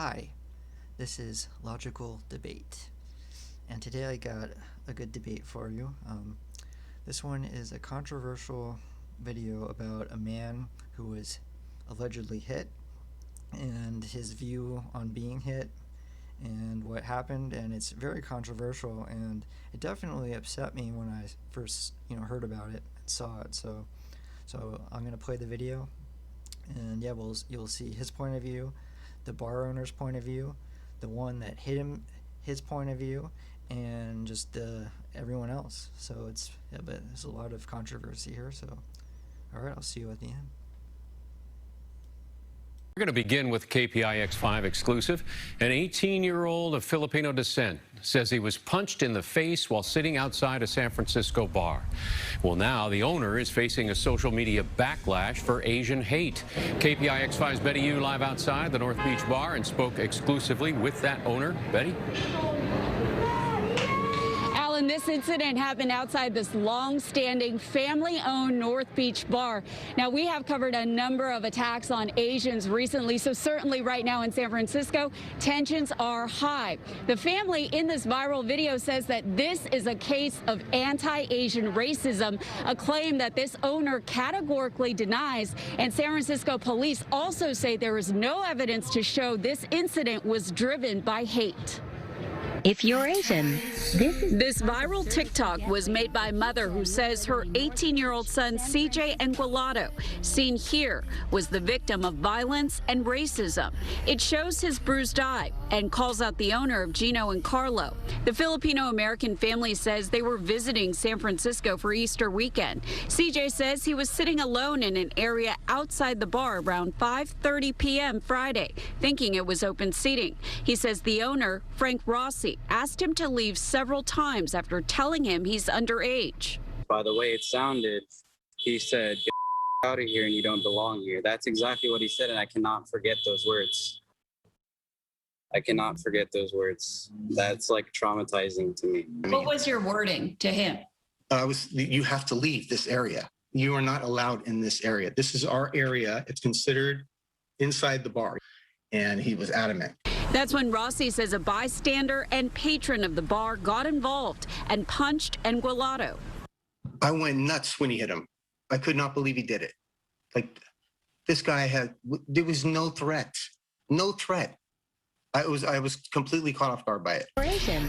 Hi, this is Logical Debate, and today I got a good debate for you. This one is a controversial video about a man who was allegedly hit and his view on being hit and what happened, and it's very controversial, and it definitely upset me when I first heard about it and saw it. So I'm gonna play the video, and yeah, you'll see his point of view, the bar owner's point of view, the one that hit him, his point of view, and just everyone else. So but there's a lot of controversy here. So, all right, I'll see you at the end. We're going to begin with KPI X5 exclusive. An 18-year-old of Filipino descent says he was punched in the face while sitting outside a San Francisco bar. Well, now the owner is facing a social media backlash for Asian hate. KPI X5's Betty Yu live outside the North Beach bar and spoke exclusively with that owner. Betty? This incident happened outside this long-standing family-owned North Beach bar. Now, we have covered a number of attacks on Asians recently, so certainly right now in San Francisco, tensions are high. The family in this viral video says that this is a case of anti-Asian racism, a claim that this owner categorically denies, and San Francisco police also say there is no evidence to show this incident was driven by hate. If you're Asian, This viral TikTok was made by a mother who says her 18-year-old son, CJ Engualado, seen here, was the victim of violence and racism. It shows his bruised eye and calls out the owner of Gino and Carlo. The Filipino-American family says they were visiting San Francisco for Easter weekend. CJ says he was sitting alone in an area outside the bar around 5:30 p.m. Friday, thinking it was open seating. He says the owner, Frank Rossi, asked him to leave several times after telling him he's underage. By the way it sounded, he said, "Get out of here and you don't belong here." That's exactly what he said, and I cannot forget those words. I cannot forget those words. That's like traumatizing to me. What was your wording to him? You have to leave this area. You are not allowed in this area. This is our area. It's considered inside the bar. And he was adamant. That's when Rossi says a bystander and patron of the bar got involved and punched Engualado. I went nuts when he hit him. I could not believe he did it. Like, this guy there was no threat. No threat. I was completely caught off guard by it.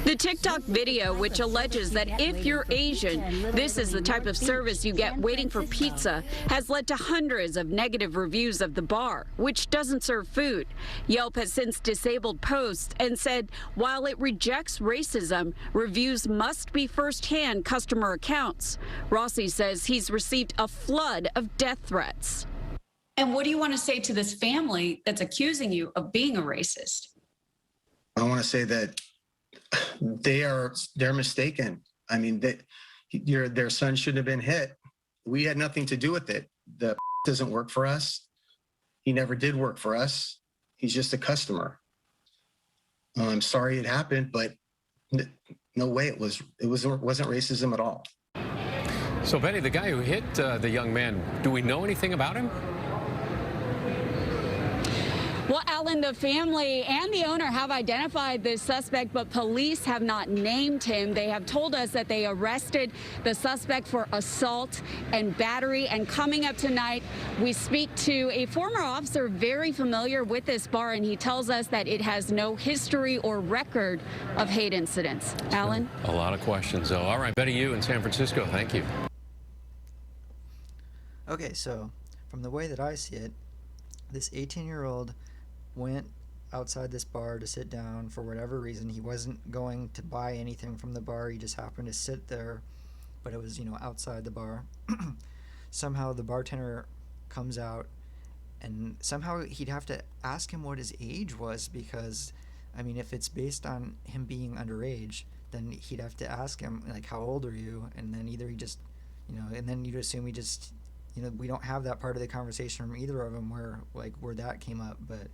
The TikTok video, which alleges that if you're Asian, this is the type of service you get waiting for pizza, has led to hundreds of negative reviews of the bar, which doesn't serve food. Yelp has since disabled posts and said while it rejects racism, reviews must be first-hand customer accounts. Rossi says he's received a flood of death threats. And what do you want to say to this family that's accusing you of being a racist? I want to say that they're mistaken. I mean, their son shouldn't have been hit. We had nothing to do with it. The doesn't work for us. He never did work for us. He's just a customer. I'm sorry it happened, but no way it wasn't racism at all. So, Betty, the guy who hit the young man, do we know anything about him? Well, Alan, the family and the owner have identified this suspect, but police have not named him. They have told us that they arrested the suspect for assault and battery. And coming up tonight, we speak to a former officer very familiar with this bar, and he tells us that it has no history or record of hate incidents. Alan? A lot of questions, though. All right, Betty Yu in San Francisco, thank you. Okay, so from the way that I see it, this 18-year-old went outside this bar to sit down for whatever reason. He wasn't going to buy anything from the bar. He just happened to sit there, but it was, outside the bar. Somehow the bartender comes out, and somehow he'd have to ask him what his age was, because, I mean, if it's based on him being underage, then he'd have to ask him, like, how old are you? And then either he just, and then you'd assume he just, we don't have that part of the conversation from either of them where that came up, but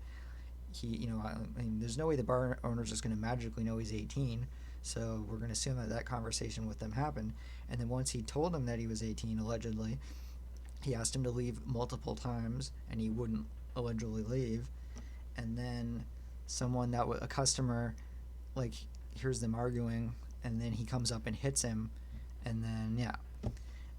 he, I mean, there's no way the bar owner's just going to magically know he's 18, so we're going to assume that conversation with them happened. And then once he told him that he was 18, allegedly, he asked him to leave multiple times, and he wouldn't allegedly leave. And then someone that a customer, like, hears them arguing, and then he comes up and hits him, and then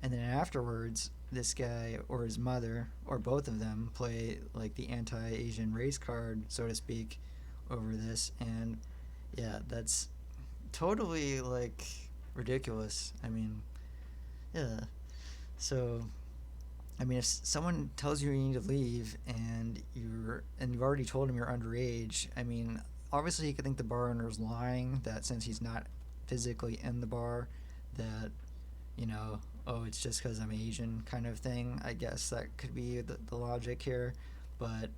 and then afterwards this guy or his mother or both of them play like the anti-Asian race card, so to speak, over this. And yeah, that's totally like ridiculous. I mean, yeah. So I mean, if someone tells you need to leave and you've already told him you're underage, I mean, obviously he could think the bar owner's lying, that since he's not physically in the bar, that, you know, oh, it's just because I'm Asian kind of thing. I guess that could be the logic here. But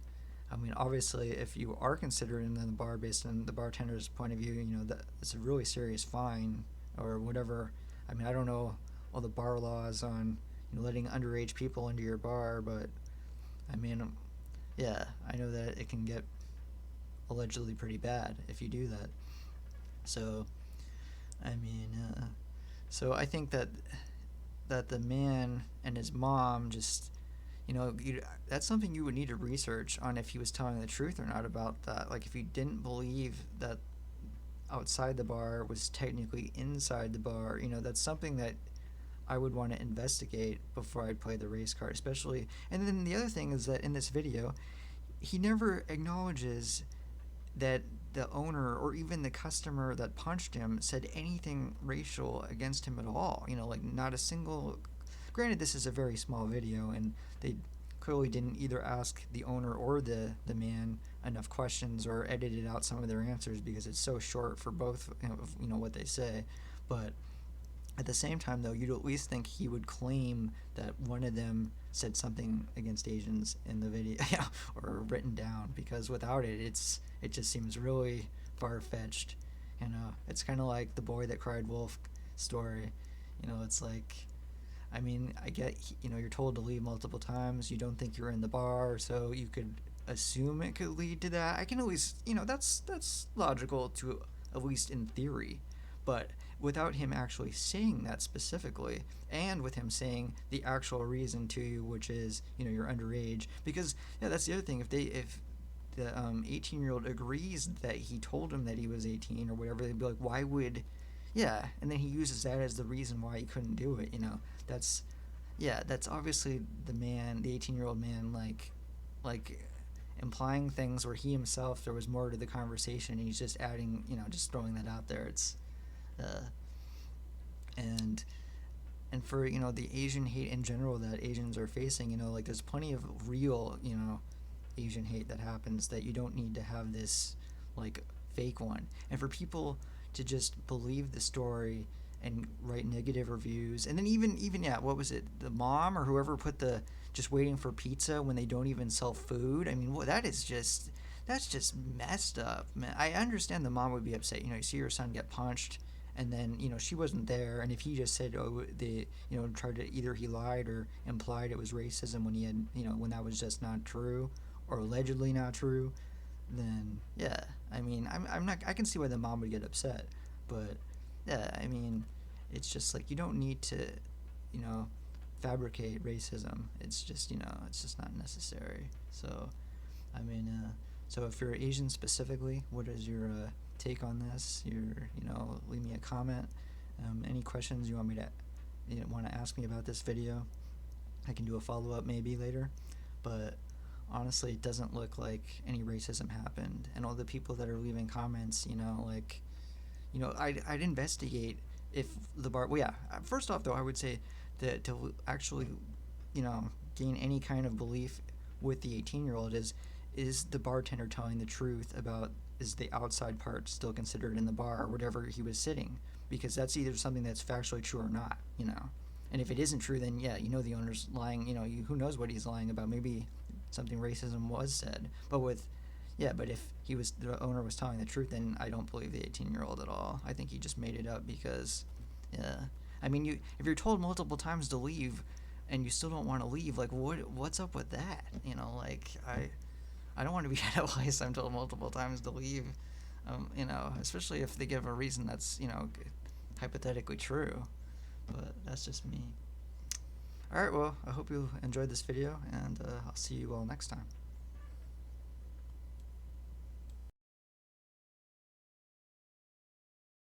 I mean, obviously, if you are considered in the bar based on the bartender's point of view, you know, that it's a really serious fine or whatever. I mean, I don't know all the bar laws on, you know, letting underage people into your bar, but I mean, yeah, I know that it can get allegedly pretty bad if you do that. So, I mean, so I think that the man and his mom just, you know, that's something you would need to research on if he was telling the truth or not about that. Like, if you didn't believe that outside the bar was technically inside the bar, you know, that's something that I would want to investigate before I'd play the race card, especially. And then the other thing is that in this video, he never acknowledges that the owner or even the customer that punched him said anything racial against him at all. You know, like, not a single. Granted, this is a very small video, and they clearly didn't either ask the owner or the man enough questions or edited out some of their answers because it's so short for both, you know, what they say. But at the same time, though, you'd at least think he would claim that one of them said something against Asians in the video, or written down, because without it, it just seems really far-fetched. You know, it's kind of like the boy that cried wolf story. You know, it's like, I mean, I get, you know, you're told to leave multiple times. You don't think you're in the bar, so you could assume it could lead to that. I can at least, you know, that's logical to at least in theory, but without him actually saying that specifically, and with him saying the actual reason to you, which is, you know, you're underage. Because yeah, that's the other thing. If the 18-year-old agrees that he told him that he was 18 or whatever, they'd be like, why would, yeah, and then he uses that as the reason why he couldn't do it. You know, that's obviously the 18-year-old man, like implying things where he himself, there was more to the conversation, and he's just adding, you know, just throwing that out there. It's and for, you know, the Asian hate in general that Asians are facing, you know, like, there's plenty of real, you know, Asian hate that happens, that you don't need to have this like fake one. And for people to just believe the story and write negative reviews, and then even yeah, what was it, the mom or whoever put the just waiting for pizza when they don't even sell food. I mean, well, that's just messed up, man. I understand the mom would be upset. You know, you see your son get punched, and then, you know, she wasn't there, and if he just said, oh, they, you know, tried to, either he lied or implied it was racism when he had, you know, when that was just not true or allegedly not true, then yeah, I mean, I'm not, I can see why the mom would get upset, but yeah, I mean, it's just like, you don't need to, you know, fabricate racism. It's just, you know, it's just not necessary. So, I mean, so if you're Asian specifically, what is your take on this? You know, leave me a comment. Any questions you want me to, you know, want to ask me about this video, I can do a follow-up maybe later. But honestly, it doesn't look like any racism happened. And all the people that are leaving comments, you know, like, you know, I'd investigate if the bar. Well, yeah. First off, though, I would say that to actually, you know, gain any kind of belief with the 18-year-old is the bartender telling the truth about, is the outside part still considered in the bar or whatever he was sitting, because that's either something that's factually true or not, you know. And if it isn't true, then yeah, you know, the owner's lying. You know, who knows what he's lying about? Maybe something racism was said, but if the owner was telling the truth, then I don't believe the 18-year-old at all. I think he just made it up because, yeah. I mean, if you're told multiple times to leave and you still don't want to leave, like, what's up with that? You know, like, I don't want to be at a place I'm told multiple times to leave, you know, especially if they give a reason that's, you know, hypothetically true. But that's just me. Alright, well, I hope you enjoyed this video, and I'll see you all next time.